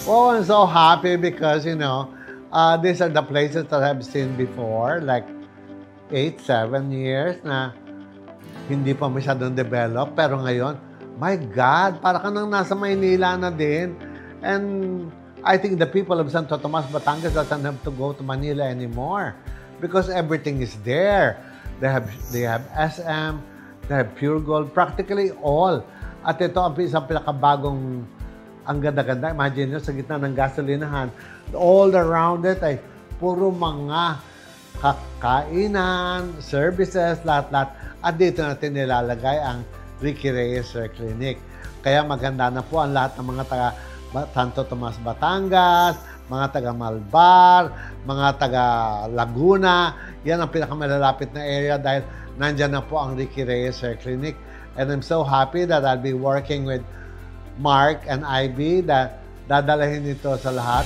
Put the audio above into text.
Oh, I'm so happy because, these are the places that I've seen before, like 8, 7 years na hindi pa masyadong develop. Pero ngayon, my God, para ka nang nasa Maynila na din. And I think the people of Santo Tomas, Batangas doesn't have to go to Manila anymore because everything is there. They have SM, they have Pure Gold, practically all. At ito ang isang pinakabagong, ang ganda-ganda. Imagine nyo, sa gitna ng gasolinahan, all around it ay puro mga kainan, services, lahat-lahat. At dito natin nilalagay ang Ricky Reyes Hair Clinic. Kaya maganda na po ang lahat ng mga taga Santo Tomas, Batangas, mga taga Malbar, mga taga Laguna. Yan ang pinakamalalapit na area dahil nandyan na po ang Ricky Reyes Hair Clinic. And I'm so happy that I'll be working with Mark and Ivy that dadalahin ito sa lahat.